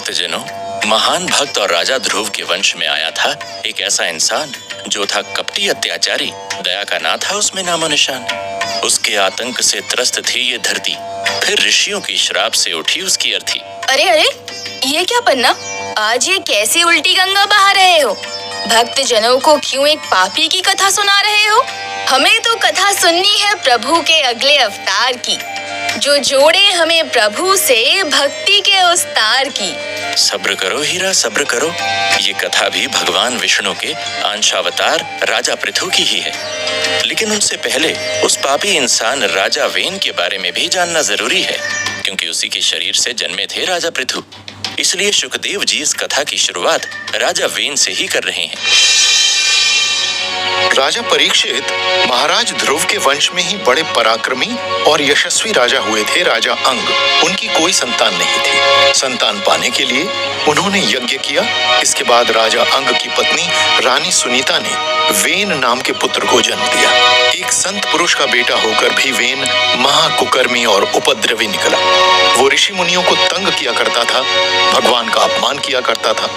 भक्तजनों, महान भक्त और राजा ध्रुव के वंश में आया था एक ऐसा इंसान जो था कपटी अत्याचारी। दया का ना था उसमें नामो निशान। उसके आतंक से त्रस्त थी ये धरती, फिर ऋषियों की श्राप से उठी उसकी अर्थी। अरे अरे, ये क्या पन्ना, आज ये कैसी उल्टी गंगा बहा रहे हो? भक्त जनों को क्यों एक पापी की कथा सुना रहे हो? हमें तो कथा सुननी है प्रभु के अगले अवतार की, जो जोड़े हमें प्रभु से भक्ति के उस तार की। सब्र करो हीरा, सब्र करो। ये कथा भी भगवान विष्णु के अंशावतार राजा पृथु की ही है। लेकिन उनसे पहले उस पापी इंसान राजा वेन के बारे में भी जानना जरूरी है, क्योंकि उसी के शरीर से जन्मे थे राजा पृथु। इसलिए शुकदेव जी इस कथा की शुरुआत राजा वेन से ही कर रहे हैं। राजा परीक्षित महाराज ध्रुव के वंश में ही बड़े पराक्रमी और यशस्वी राजा हुए थे राजा अंग। उनकी कोई संतान नहीं थी। संतान पाने के लिए उन्होंने यज्ञ किया। इसके बाद राजा अंग की पत्नी रानी सुनीता ने वेन नाम के पुत्र को जन्म दिया। एक संत पुरुष का बेटा होकर भी वेन महाकुकर्मी और उपद्रवी निकला। वो ऋषि मुनियों को तंग किया करता था, भगवान का अपमान किया करता था।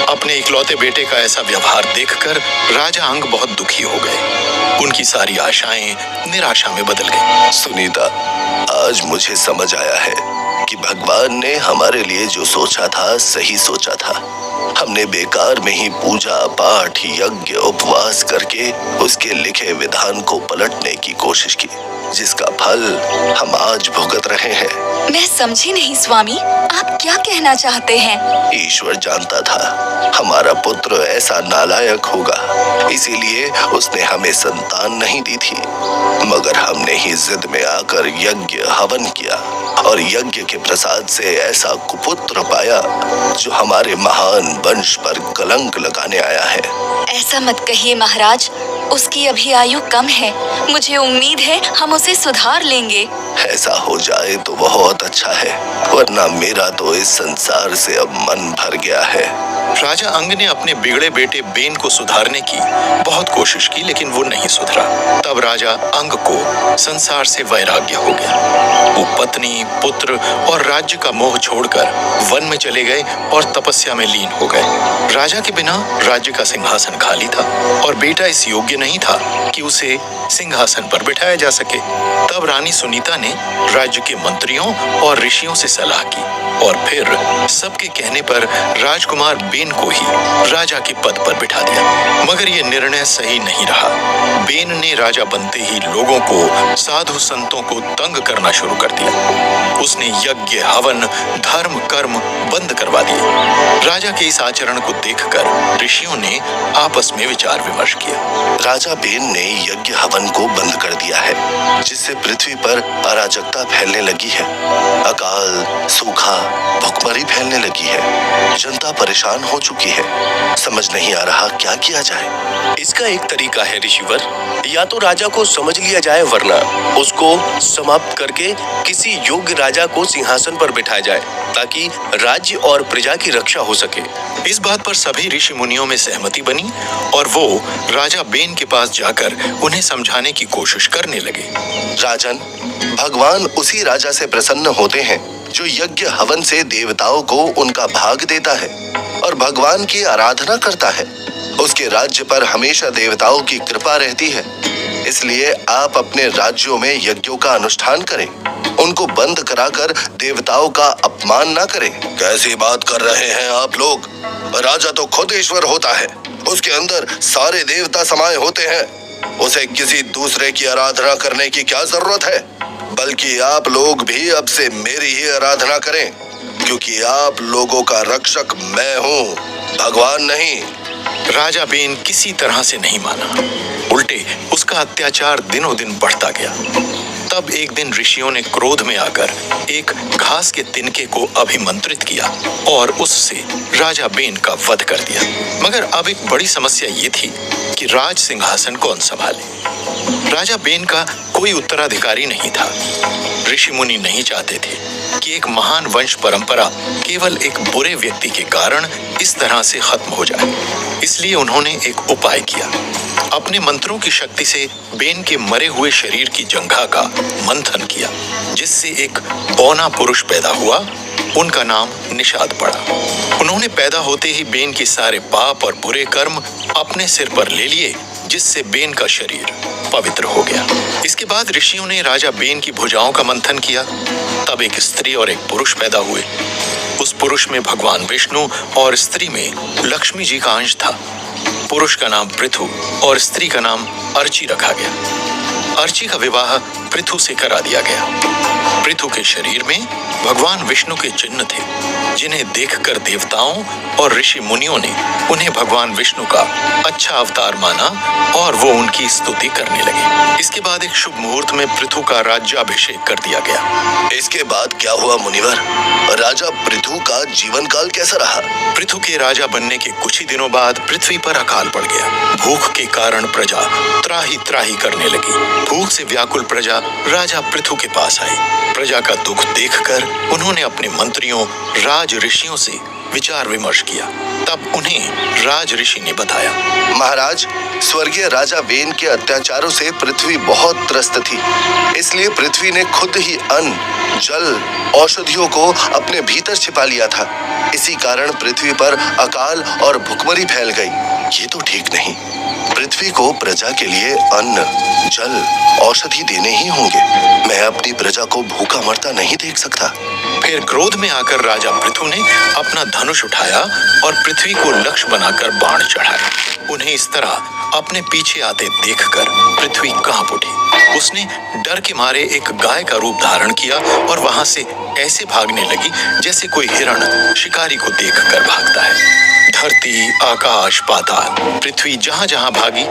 अपने इकलौते बेटे का ऐसा व्यवहार देखकर राजा अंग बहुत दुखी हो गए। उनकी सारी आशाएं निराशा में बदल गईं। सुनीता, आज मुझे समझ आया है कि भगवान ने हमारे लिए जो सोचा था सही सोचा था। हमने बेकार में ही पूजा पाठ यज्ञ उपवास करके उसके लिखे विधान को पलटने की कोशिश की, जिसका फल हम आज भुगत रहे हैं। मैं समझी नहीं स्वामी, आप क्या कहना चाहते हैं? ईश्वर जानता था हमारा पुत्र ऐसा नालायक होगा, इसीलिए उसने हमें संतान नहीं दी थी। मगर हमने ही जिद में आकर यज्ञ हवन किया और यज्ञ के प्रसाद से ऐसा कुपुत्र पाया जो हमारे महान वंश पर कलंक लगाने आया है। ऐसा मत कहिए महाराज, उसकी अभी आयु कम है। मुझे उम्मीद है हम उसे सुधार लेंगे। ऐसा हो जाए तो बहुत अच्छा है, वरना मेरा तो इस संसार से अब मन भर गया है। राजा अंग ने अपने बिगड़े बेटे बेन को सुधारने की बहुत कोशिश की, लेकिन वो नहीं सुधरा। तब राजा अंग को संसार से वैराग्य हो गया। वो पत्नी, पुत्र और राज्य का मोह छोड़कर वन में चले गए और तपस्या में लीन हो गए। राजा के बिना राज्य का सिंहासन खाली था और बेटा इस योग्य नहीं था कि उसे सिंहासन पर बिठाया जा सके। तब रानी सुनीता ने राज्य के मंत्रियों और ऋषियों से सलाह की और फिर सबके कहने पर राजकुमार बेन को ही राजा के पद पर बिठा दिया। मगर ये निर्णय सही नहीं रहा। बेन ने राजा बनते ही लोगों को, साधु संतों को तंग करना शुरू कर दिया। उसने यज्ञ हवन धर्म कर्म बंद करवा दिए। राजा के इस आचरण को देखकर ऋषियों ने आपस में विचार विमर्श किया। राजा बेन ने यज्ञ हवन को बंद कर दिया है, जिससे पृथ्वी पर अराजकता फैलने लगी है। अकाल, सूखा, भुखमरी फैलने लगी है। जनता परेशान हो चुकी है। समझ नहीं आ रहा क्या किया जाए। इसका एक तरीका है ऋषिवर, या तो राजा को समझ लिया जाए, वरना उसको समाप्त करके किसी योग्य राजा को सिंहासन पर बिठाया जाए, ताकि राज्य और प्रजा की रक्षा हो सके। इस बात पर सभी ऋषि मुनियों में सहमति बनी और वो राजा बेन के पास जाकर उन्हें समझाने की कोशिश करने लगे। राजन, भगवान उसी राजा से प्रसन्न होते हैं जो यज्ञ हवन से देवताओं को उनका भाग देता है और भगवान की आराधना करता है। उसके राज्य पर हमेशा देवताओं की कृपा रहती है। इसलिए आप अपने राज्यों में यज्ञों का अनुष्ठान करें, उनको बंद कराकर देवताओं का अपमान ना करें। कैसी बात कर रहे हैं आप लोग? राजा तो खुद ईश्वर होता है, उसके अंदर सारे देवता समाये होते हैं। उसे किसी दूसरे की आराधना करने की क्या जरूरत है? बल्कि आप लोग भी अब से मेरी ही आराधना करें, क्योंकि आप लोगों का रक्षक मैं हूँ, भगवान नहीं। राजा बेन किसी तरह से नहीं माना, उल्टे उसका अत्याचार दिनों दिन बढ़ता गया। तब एक दिन ऋषियों ने क्रोध में आकर एक घास के तिनके को अभिमंत्रित किया और उससे राजा बेन का वध कर दिया। मगर अब एक बड़ी समस्या ये थी कि राज सिंहासन कौन संभाले। राजा बेन का कोई उत्तराधिकारी नहीं था। ऋषि मुनि नहीं चाहते थे कि एक महान वंश परंपरा केवल एक बुरे व्यक्ति के कारण इस तरह से खत्म हो जाए। इसलिए उन्होंने एक उपाय किया। अपने मंत्रों की शक्ति से बेन के मरे हुए शरीर की जंघा का मंथन किया, जिससे एक बौना पुरुष पैदा हुआ उनका नाम निषाद पड़ा। उन्होंने पैदा होते ही बेन के सारे पाप और बुरे कर्म अपने सिर पर ले लिए, जिससे बेन का शरीर पवित्र हो गया। इसके बाद ऋषियों ने राजा बेन की भुजाओं का मंथन किया। तब एक स्त्री और एक पुरुष पैदा हुए। उस पुरुष में भगवान विष्णु और स्त्री में लक्ष्मी जी का अंश था। पुरुष का नाम पृथु और स्त्री का नाम अर्ची रखा गया। अर्ची का विवाह पृथु से करा दिया गया। पृथु के शरीर में भगवान विष्णु के चिन्ह थे, जिन्हें देखकर देवताओं और ऋषि मुनियों ने उन्हें भगवान विष्णु का अच्छा अवतार माना और वो उनकी स्तुति करने लगे। इसके बाद एक शुभ मुहूर्त में पृथु का राज्याभिषेक कर दिया गया। इसके बाद क्या हुआ मुनिवर? राजा पृथु का जीवन काल कैसा रहा? पृथु के राजा बनने के कुछ ही दिनों बाद पृथ्वी पर अकाल पड़ गया। भूख के कारण प्रजा त्राही त्राही करने लगी। भूख से व्याकुल प्रजा राजा पृथु के पास आई। प्रजा का दुख देखकर उन्होंने अपने मंत्रियों राज ऋषियों से विचार विमर्श किया। तब उन्हें राज ऋषि ने बताया, महाराज, स्वर्गीय राजा वेन के अत्याचारों से पृथ्वी बहुत त्रस्त थी। इसलिए पृथ्वी ने खुद ही अन्न, जल, औषधियों को अपने भीतर छिपा लिया था। इसी कारण पृथ्वी पर अकाल और भुखमरी फैल गई। ये तो ठीक नहीं। पृथ्वी को प्रजा के लिए अन्न, जल, औषधि देने ही होंगे। मैं अपनी प्रजा को भूखा मरता नहीं देख सकता। फिर क्रोध में आकर राजा पृथु ने अपना धनुष उठाया और पृथ्वी को लक्ष्य बनाकर बाण चढ़ाया। उन्हें इस तरह अपने पीछे आते देखकर पृथ्वी कांप उठी। उसने डर के मारे एक गाय का रूप धारण किया और वहां से ऐसे भागने लगी जैसे कोई हिरण शिकारी को देखकर भागता है। धरती, आकाश, पाताल, पृथ्वी जहां जहां भागी,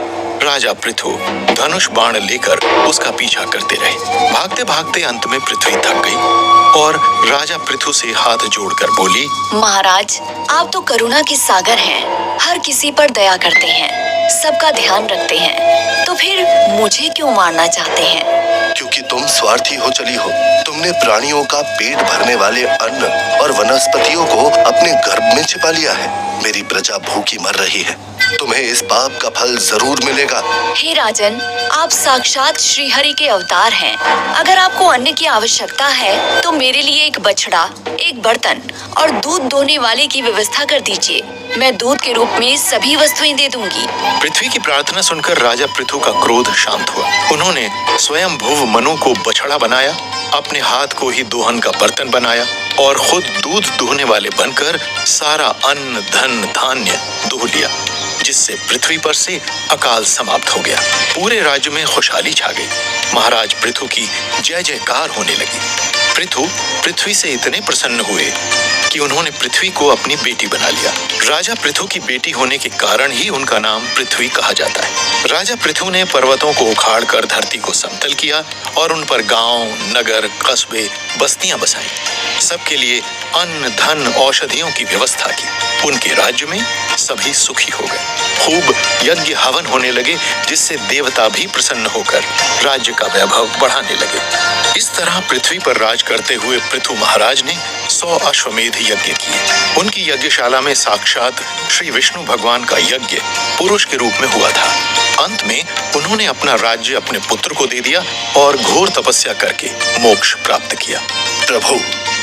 राजा पृथु धनुष बाण लेकर उसका पीछा करते रहे। भागते भागते अंत में पृथ्वी थक गई और राजा पृथु से हाथ जोड़कर बोली, महाराज, आप तो करुणा के सागर हैं, हर किसी पर दया करते हैं, सबका ध्यान रखते हैं, तो फिर मुझे क्यों मारना चाहते हैं? क्योंकि तुम स्वार्थी हो चली हो। तुमने प्राणियों का पेट भरने वाले अन्न और वनस्पतियों को अपने गर्भ में छिपा लिया है। मेरी प्रजा भूखी मर रही है। तुम्हें इस पाप का फल जरूर मिलेगा। हे राजन, आप साक्षात श्रीहरि के अवतार हैं। अगर आपको अन्न की आवश्यकता है तो मेरे लिए एक बछड़ा, एक बर्तन और दूध दोहने वाले की व्यवस्था कर दीजिए। मैं दूध के रूप में सभी वस्तुएं दे दूंगी। पृथ्वी की प्रार्थना सुनकर राजा पृथु का क्रोध शांत हुआ। उन्होंने स्वयं भुव मनु को बछड़ा बनाया, अपने हाथ को ही दोहन का बर्तन बनाया और खुद दूध दोहने वाले बनकर सारा अन्न, धन, धान्य दोह लिया, जिससे पृथ्वी पर से अकाल समाप्त हो गया। पूरे राज्य में खुशहाली छा गई। महाराज पृथु की जय जयकार होने लगी। पृथु पृथ्वी से इतने प्रसन्न हुए कि उन्होंने पृथ्वी को अपनी बेटी बना लिया। राजा पृथु की बेटी होने के कारण ही उनका नाम पृथ्वी कहा जाता है। राजा पृथु ने पर्वतों को उखाड़कर धरती को समतल किया और उन पर गांव, नगर, कस्बे, बस्तियां बसाई। सबके लिए अन्न, धन, औषधियों की व्यवस्था की। उनके राज्य में सभी सुखी हो गए। खूब यज्ञ हवन होने लगे, जिससे देवता भी प्रसन्न होकर राज्य का वैभव बढ़ाने लगे। इस तरह पृथ्वी पर राज करते हुए पृथु महाराज ने 100 अश्वमेध यज्ञ किए। उनकी यज्ञशाला में साक्षात श्री विष्णु भगवान का यज्ञ पुरुष के रूप में हुआ था। अंत में उन्होंने अपना राज्य अपने पुत्र को दे दिया और घोर तपस्या करके मोक्ष प्राप्त किया। प्रभु,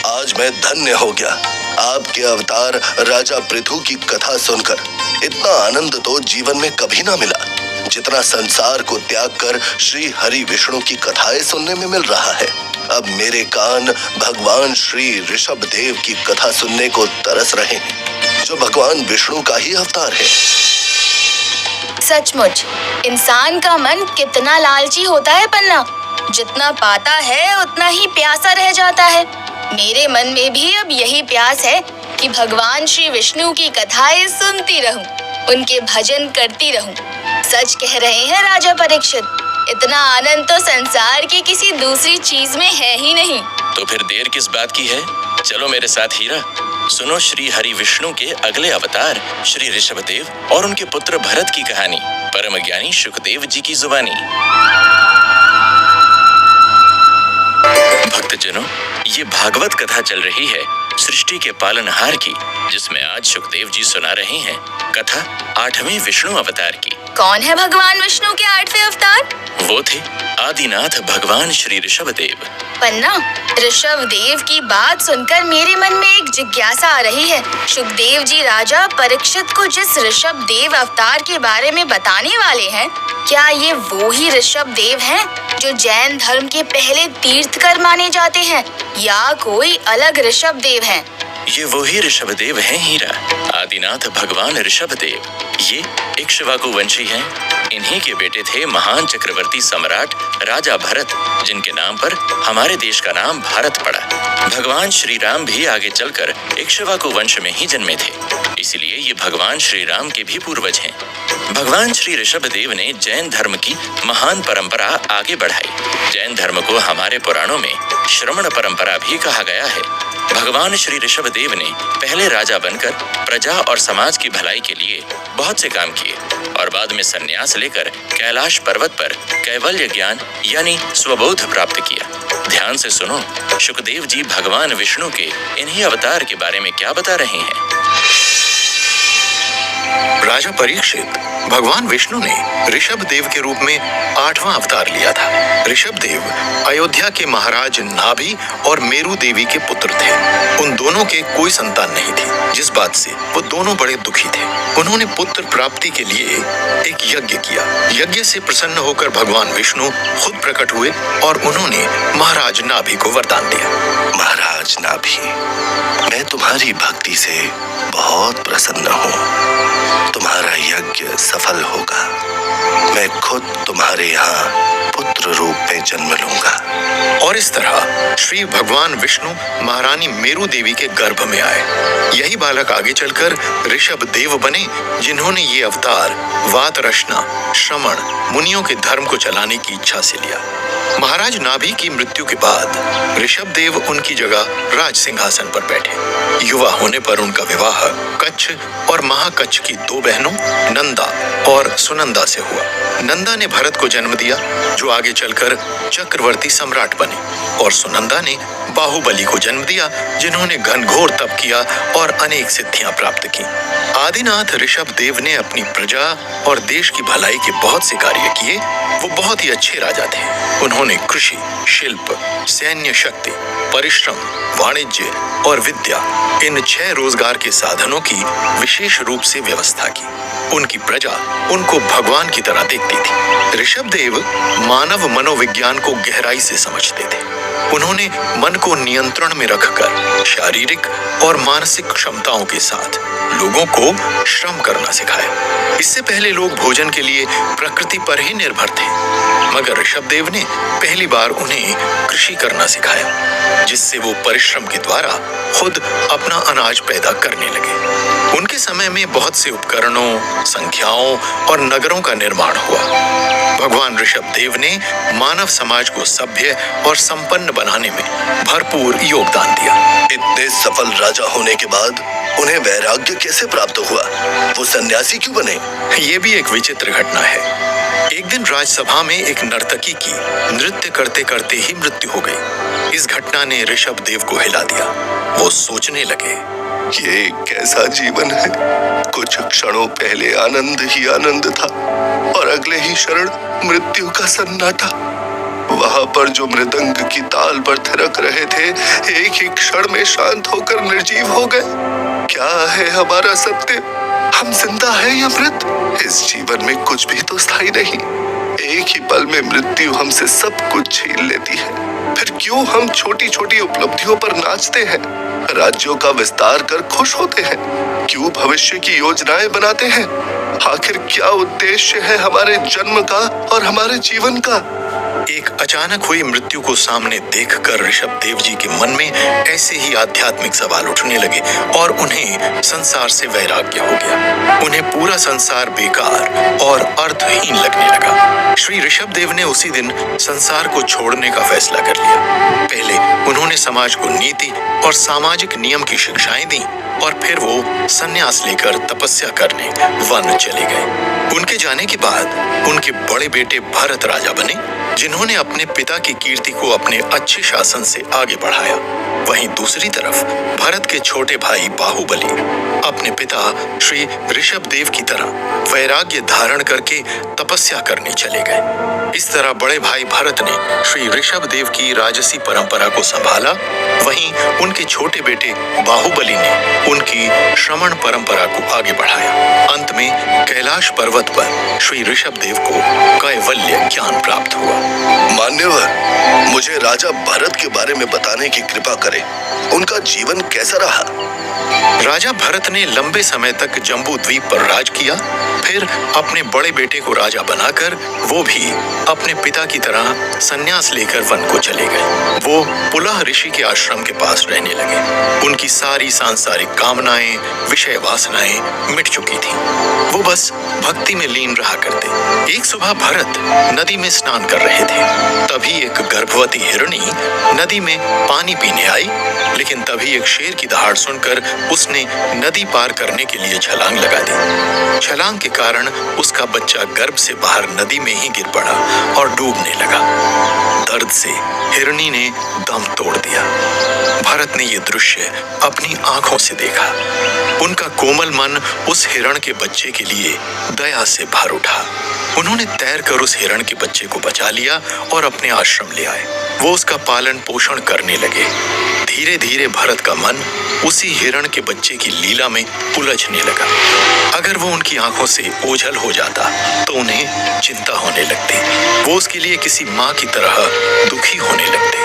आज मैं धन्य हो गया। आपके अवतार राजा पृथु की कथा सुनकर इतना आनंद तो जीवन में कभी ना मिला, जितना संसार को त्याग कर श्री हरि विष्णु की कथाएं सुनने में मिल रहा है। अब मेरे कान भगवान श्री ऋषभ देव की कथा सुनने को तरस रहे हैं, जो भगवान विष्णु का ही अवतार है। सचमुच इंसान का मन कितना लालची होता है पन्ना। जितना पाता है उतना ही प्यासा रह जाता है। मेरे मन में भी अब यही प्यास है कि भगवान श्री विष्णु की कथाएं सुनती रहूं, उनके भजन करती रहूं। सच कह रहे हैं राजा परीक्षित, इतना आनंद तो संसार की किसी दूसरी चीज में है ही नहीं। तो फिर देर किस बात की है? चलो मेरे साथ हीरा, सुनो श्री हरि विष्णु के अगले अवतार श्री ऋषभदेव और उनके पुत्र भरत की कहानी परम ज्ञानी शुकदेव जी की जुबानी। भक्तजनों, ये भागवत कथा चल रही है सृष्टि के पालनहार की, जिसमें आज शुकदेव जी सुना रहे हैं कथा 8वें विष्णु अवतार की। कौन है भगवान विष्णु के 8वें अवतार? वो थे आदिनाथ भगवान श्री ऋषभदेव। पन्ना, ऋषभ देव की बात सुनकर मेरे मन में एक जिज्ञासा आ रही है। सुखदेव जी राजा परीक्षित को जिस ऋषभ देव अवतार के बारे में बताने वाले हैं, क्या ये वो ही ऋषभ देव हैं जो जैन धर्म के पहले तीर्थकर माने जाते हैं, या कोई अलग ऋषभ देव हैं? ये वही ऋषभदेव हैं हीरा, आदिनाथ भगवान ऋषभदेव। ये इक्ष्वाकु वंशी हैं। इन्हीं के बेटे थे महान चक्रवर्ती सम्राट राजा भरत, जिनके नाम पर हमारे देश का नाम भारत पड़ा। भगवान श्री राम भी आगे चलकर इक्ष्वाकु वंश में ही जन्मे थे, इसलिए ये भगवान श्री राम के भी पूर्वज हैं। भगवान श्री ऋषभदेव ने जैन धर्म की महान परंपरा आगे बढ़ाई। जैन धर्म को हमारे पुराणों में श्रमण परंपरा भी कहा गया है। भगवान श्री ऋषभदेव ने पहले राजा बनकर प्रजा और समाज की भलाई के लिए बहुत से काम किए और बाद में संन्यास लेकर कैलाश पर्वत पर कैवल्य ज्ञान यानी स्वबोध प्राप्त किया। ध्यान से सुनो, सुखदेव जी भगवान विष्णु के इन्हीं अवतार के बारे में क्या बता रहे हैं। राजा परीक्षित, भगवान विष्णु ने ऋषभ देव के रूप में 8वां अवतार लिया था। ऋषभ देव अयोध्या के महाराज नाभि और मेरू देवी के पुत्र थे। उन दोनों के कोई संतान नहीं थी, जिस बात से वो दोनों बड़े दुखी थे। उन्होंने पुत्र प्राप्ति के लिए एक यज्ञ किया। यज्ञ से प्रसन्न होकर भगवान विष्णु खुद प्रकट हुए और उन्होंने महाराज नाभि को वरदान दिया। महाराज नाभि, मैं तुम्हारी भक्ति से बहुत प्रसन्न हूँ। तुम्हारा यज्ञ सफल होगा। मैं खुद तुम्हारे यहाँ पुत्र रूप में जन्म लूंगा। और इस तरह श्री भगवान विष्णु महारानी मेरू देवी के गर्भ में आए। यही बालक आगे चलकर ऋषभ देव बने, जिन्होंने ये अवतार वात रचना, श्रमण, मुनियों के धर्म को चलाने की इच्छा से लिया। महाराज नाभि की मृत्यु के बाद ऋषभ देव उनकी जगह राज सिंहासन पर बैठे। युवा होने पर उनका विवाह कच्छ और महाकच्छ की 2 बहनों नंदा और सुनंदा से हुआ। नंदा ने भरत को जन्म दिया, जो आगे चलकर चक्रवर्ती सम्राट बने, और सुनंदा ने बाहुबली को जन्म दिया, जिन्होंने घनघोर तप किया और अनेक सिद्धियां प्राप्त की। आदिनाथ ऋषभ देव ने अपनी प्रजा और देश की भलाई के बहुत से कार्य किए। वो बहुत ही अच्छे राजा थे। उन्होंने कृषि, शिल्प, सैन्य शक्ति, परिश्रम, वाणिज्य और विद्या, इन 6 रोजगार के साधनों की विशेष रूप से व्यवस्था की। उनकी प्रजा उनको भगवान की तरह देखती थी। ऋषभ देव मानव मनोविज्ञान को गहराई से समझते थे। उन्होंने मन को नियंत्रण में रखकर शारीरिक और मानसिक क्षमताओं के साथ लोगों को श्रम करना सिखाया। इससे पहले लोग भोजन के लिए प्रकृति पर ही निर्भर थे, मगर ऋषभ देव ने पहली बार उन्हें कृषि करना सिखाया, जिससे वो परिश्रम के द्वारा खुद अपना अनाज पैदा करने लगे। उनके समय में बहुत से उपकरणों, संख्याओं और नगरों का निर्माण हुआ। भगवान ऋषभ देव ने मानव समाज को सभ्य और संपन्न बनाने में भरपूर योगदान दिया। इतने सफल राजा होने के बाद उन्हें वैराग्य कैसे प्राप्त हुआ? वो सन्यासी क्यों बने? ये भी एक विचित्र घटना है। एक दिन राजसभा में एक नर्तकी की नृत्य करते करते ही मृत्यु हो गई। इस घटना ने ऋषभ देव को हिला दिया। वो सोचने लगे, ये कैसा जीवन है? कुछ क्षणों पहले आनंद ही आनंद था और अगले ही क्षण मृत्यु का सन्नाटा। वहां पर जो मृदंग की ताल पर थिरक रहे थे, एक ही क्षण में शांत होकर निर्जीव हो गए। क्या है हमारा सत्य? हम जिंदा हैं या मृत? इस जीवन में कुछ भी तो स्थायी नहीं। एक ही पल में मृत्यु हमसे सब कुछ छीन लेती है। फिर क्यों हम छोटी छोटी उपलब्धियों पर नाचते हैं, राज्यों का विस्तार कर खुश होते हैं? क्यों भविष्य की योजनाएं बनाते हैं? आखिर क्या उद्देश्य है हमारे जन्म का और हमारे जीवन का? एक अचानक हुई मृत्यु को सामने देखकर ऋषभ देव जी के मन में ऐसे ही आध्यात्मिक सवाल उठने लगे और उन्हें संसार से वैराग्य हो गया। उन्हें पूरा संसार बेकार और अर्थहीन लगने लगा। श्री ऋषभ देव ने उसी दिन संसार को छोड़ने का फैसला कर लिया। पहले उन्होंने समाज को नीति और सामाजिक नियम की शिक्षाएं दी और फिर वो संन्यास लेकर तपस्या करने वन चले गए। उनके जाने के बाद उनके बड़े बेटे भरत राजा बने, जिन्होंने अपने पिता की कीर्ति को अपने अच्छे शासन से आगे बढ़ाया। वहीं दूसरी तरफ भरत के छोटे भाई बाहुबली अपने पिता श्री ऋषभदेव की तरह वैराग्य धारण करके तपस्या करने चले गए। इस तरह बड़े भाई भरत ने श्री ऋषभदेव की राजसी परंपरा को संभाला, वहीं उनके छोटे बेटे बाहुबली ने उनकी श्रमण परंपरा को आगे बढ़ाया। अंत में कैलाश पर्वत पर श्री ऋषभदेव को कैवल्य ज्ञान प्राप्त हुआ। मान्यवर, मुझे राजा भरत के बारे में बताने की कृपा करें। उनका जीवन कैसा रहा? राजा भरत ने लंबे समय तक जम्बू द्वीप पर राज किया। फिर अपने बड़े बेटे को राजा बनाकर वो भी अपने पिता की तरह संन्यास लेकर वन को चले गए। वो पुलह ऋषि के आश्रम के पास रहने लगे। उनकी सारी सांसारिक कामनाएं, विषय वासनाएं मिट चुकी थी। वो बस भक्ति में लीन रहा करते। एक सुबह भरत नदी में स्नान कर रहे थे। तभी एक गर्भवती हिरणी नदी में पानी पीने आई, लेकिन तभी एक शेर की दहाड़ सुनकर उसने नदी पार करने के लिए छलांग लगा दी। छलांग के कारण उसका बच्चा गर्भ से बाहर नदी में ही गिर पड़ा और डूबने लगा। दर्द से हिरणी ने दम तोड़ दिया। भरत ने यह दृश्य अपनी आंखों से देखा। उनका कोमल मन उस हिरण के बच्चे के लिए दया से भर उठा। उन्होंने तैरकर उस हिरण के बच्चे को बचा लिया और अपने आश्रम ले आए। वो उसका पालन पोषण करने लगे। धीरे धीरे भरत का मन उसी हिरण के बच्चे की लीला में उलझने लगा। अगर वो उनकी आंखों से ओझल हो जाता तो उन्हें चिंता होने लगती। वो उसके लिए किसी माँ की तरह दुखी होने लगते।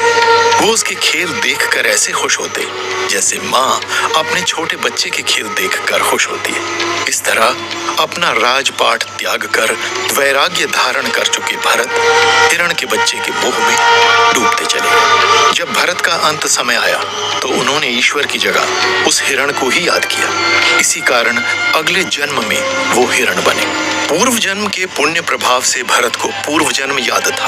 वो उसके खेल देखकर ऐसे खुश होते जैसे माँ अपने छोटे बच्चे के खेल देखकर खुश होती है। इस तरह अपना राजपाट त्याग कर वैराग्य धारण कर चुके भरत हिरण के बच्चे के मोह में डूबते चले गए। जब भरत का अंत समय आया तो उन्होंने ईश्वर की जगह उस हिरण को ही याद किया। इसी कारण अगले जन्म में वो हिरण बने। पूर्व जन्म के पुण्य प्रभाव से भरत को पूर्व जन्म याद था।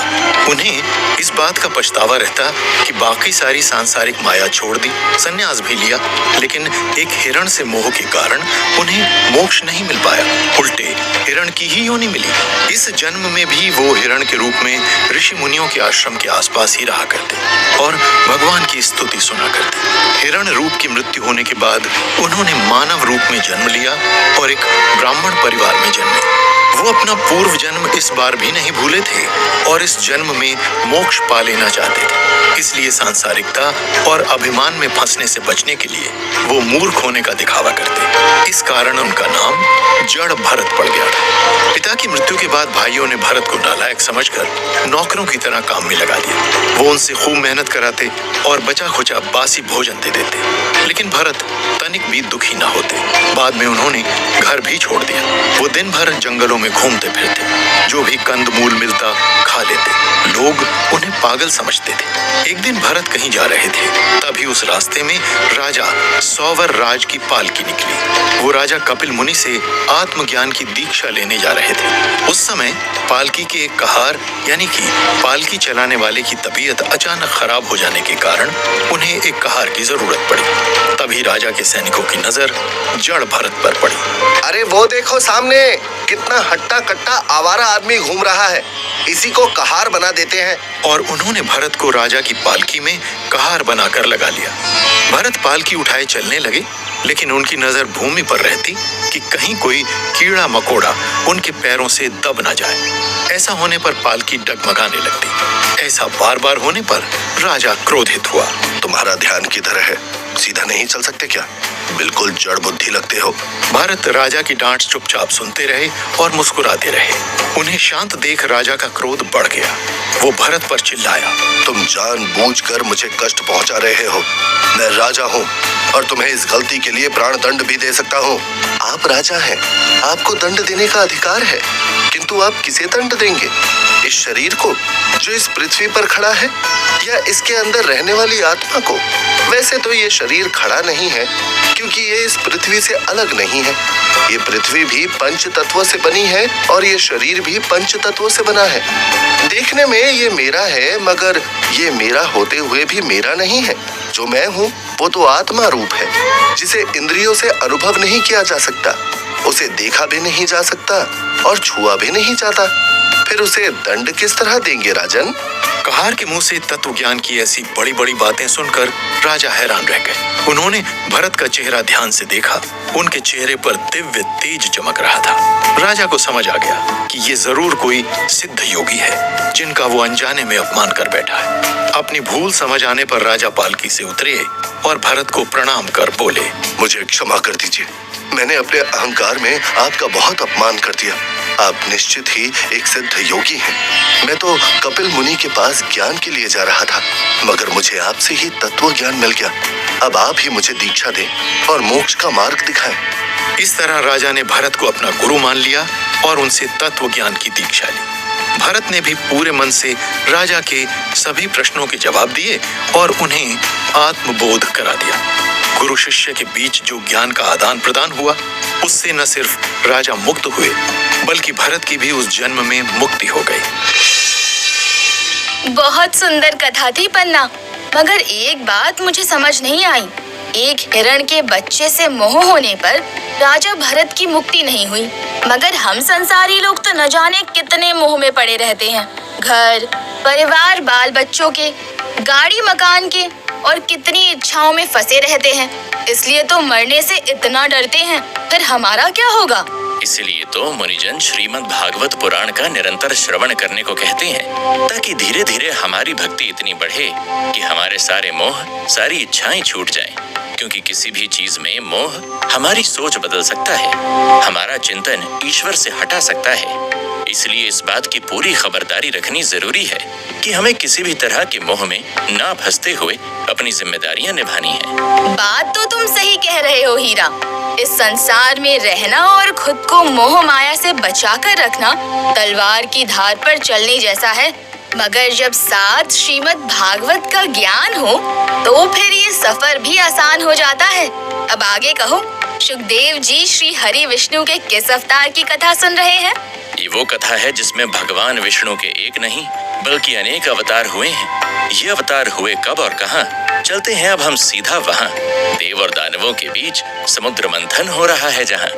उन्हें इस बात का पछतावा रहता कि बाकी सारी सांसारिक माया छोड़ दी, संन्यास भी लिया, लेकिन एक हिरण से मोह के कारण उन्हें मोक्ष नहीं मिल पाया। उल्टे हिरण की ही योनि मिली। इस जन्म में भी वो हिरण के रूप में ऋषि मुनियों के आश्रम के आसपास ही रहा करते और भगवान की स्तुति सुना करते। हिरण रूप की मृत्यु होने के बाद उन्होंने मानव रूप में जन्म लिया और एक ब्राह्मण परिवार में जन्मे। वो अपना पूर्व जन्म इस बार भी नहीं भूले थे और इस जन्म में मोक्ष पा लेना चाहते थे। इसलिए सांसारिकता और अभिमान में फंसने से बचने के लिए वो मूर्ख होने का दिखावा करते। इस कारण उनका नाम जड़ भरत पड़ गया था। पिता की मृत्यु के बाद भाइयों ने भरत को नालायक समझकर नौकरों की तरह काम में लगा दिया। वो उनसे खूब मेहनत कराते और बचा खुचा बासी भोजन दे देते, लेकिन भरत तनिक भी दुखी न होते। बाद में उन्होंने घर भी छोड़ दिया। वो दिन भर जंगलों में घूमते फिरते, जो भी कंद मूल मिलता खा लेते। लोग उन्हें पागल समझते थे। एक दिन भरत कहीं जा रहे थे, तभी उस रास्ते में राजा सौवर राज की पालकी निकली। वो राजा कपिल मुनि से आत्मज्ञान की दीक्षा लेने जा रहे थे। उस समय पालकी के एक कहार यानी कि पालकी चलाने वाले की तबीयत अचानक खराब हो जाने के कारण उन्हें एक कहार की जरूरत पड़ी। तभी राजा के सैनिकों की नजर जड़ भरत पर पड़ी। अरे वो देखो सामने, कितना हट्टा कट्टा आवारा आदमी घूम रहा है। इसी को कहार बना देते हैं। और उन्होंने भरत को राजा की पालकी में कहार बनाकर लगा लिया। भरत पालकी उठाए चलने लगे, लेकिन उनकी नजर भूमि पर रहती कि कहीं कोई कीड़ा मकोड़ा उनके पैरों से दब न जाए। ऐसा होने पर पालकी डगमगाने लगती। ऐसा बार बार होने पर राजा क्रोधित हुआ। तुम्हारा ध्यान किधर है? सीधा नहीं चल सकते क्या? बिल्कुल जड़ बुद्धि लगते हो। भरत राजा की डांट चुपचाप सुनते रहे और मुस्कुराते रहे। उन्हें शांत देख राजा का क्रोध बढ़ गया। वो भरत पर चिल्लाया, तुम जानबूझकर मुझे कष्ट पहुंचा रहे हो। मैं राजा हूँ और तुम्हें इस गलती के लिए प्राण दंड भी दे सकता हूँ। आप राजा हैं, आपको दंड देने का अधिकार है, किंतु आप किसे दंड देंगे? इस शरीर को जो इस पृथ्वी पर खड़ा है, या इसके अंदर रहने वाली आत्मा को? वैसे तो ये शरीर खड़ा नहीं है, क्योंकि ये इस पृथ्वी से अलग नहीं है। ये पृथ्वी भी पंच तत्वों से बनी है और ये शरीर भी पंच तत्वों से बना है। देखने में ये मेरा है, मगर ये मेरा होते हुए भी मेरा नहीं है। जो मैं हूँ वो तो आत्मा रूप है, जिसे इंद्रियों से अनुभव नहीं किया जा सकता, उसे देखा भी नहीं जा सकता और छुआ भी नहीं जाता। फिर उसे दंड किस तरह देंगे राजन? कहार के मुंह से तत्व ज्ञान की ऐसी बड़ी बड़ी बातें सुनकर राजा हैरान रह गए। उन्होंने भरत का चेहरा ध्यान से देखा। उनके चेहरे पर दिव्य तेज चमक रहा था। राजा को समझ आ गया कि ये जरूर कोई सिद्ध योगी है जिनका वो अनजाने में अपमान कर बैठा है। अपनी भूल समझ आने पर राजा पालकी से उतरे और भरत को प्रणाम कर बोले, मुझे क्षमा कर दीजिए, मैंने अपने अहंकार में आपका बहुत अपमान कर दिया। आप निश्चित ही एक सिद्ध योगी हैं। मैं तो कपिल मुनि के पास ज्ञान के लिए जा रहा था, मगर मुझे आपसे ही तत्व ज्ञान मिल गया। अब आप ही मुझे दीक्षा दें और मोक्ष का मार्ग दिखाएं। इस तरह राजा ने भरत को अपना गुरु मान लिया और उनसे तत्व ज्ञान की दीक्षा ली। भरत ने भी पूरे मन से राजा के सभी प्रश्नों के जवाब दिए और उन्हें आत्मबोध करा दिया। गुरु शिष्य के बीच जो ज्ञान का आदान प्रदान हुआ, उससे न सिर्फ राजा मुक्त हुए, बल्कि भरत की भी उस जन्म में मुक्ति हो गई। बहुत सुंदर कथा थी पन्ना, मगर एक बात मुझे समझ नहीं आई। एक हिरण के बच्चे से मोह होने पर राजा भरत की मुक्ति नहीं हुई, मगर हम संसारी लोग तो न जाने कितने मोह में पड़े रहते हैं। घर, परिवार, बाल बच्चों के, गाड़ी मकान के और कितनी इच्छाओं में फंसे रहते हैं। इसलिए तो मरने से इतना डरते हैं। फिर हमारा क्या होगा? इसलिए तो मुनिजन श्रीमद् भागवत पुराण का निरंतर श्रवण करने को कहते हैं, ताकि धीरे धीरे हमारी भक्ति इतनी बढ़े कि हमारे सारे मोह, सारी इच्छाएं छूट जाएं। क्योंकि किसी भी चीज में मोह हमारी सोच बदल सकता है, हमारा चिंतन ईश्वर से हटा सकता है। इसलिए इस बात की पूरी खबरदारी रखनी जरूरी है कि हमें किसी भी तरह के मोह में ना फंसते हुए अपनी जिम्मेदारियां निभानी है। बात तो तुम सही कह रहे हो हीरा। इस संसार में रहना और खुद को मोह माया से बचाकर रखना तलवार की धार पर चलने जैसा है। मगर जब साथ श्रीमद् भागवत का ज्ञान हो तो फिर ये सफर भी आसान हो जाता है। अब आगे कहो, सुखदेव जी श्री हरि विष्णु के किस अवतार की कथा सुन रहे हैं? ये वो कथा है जिसमें भगवान विष्णु के एक नहीं बल्कि अनेक अवतार हुए हैं। ये अवतार हुए कब और कहाँ, चलते हैं अब हम सीधा वहाँ। देव और दानवों के बीच समुद्र मंथन हो रहा है जहाँ।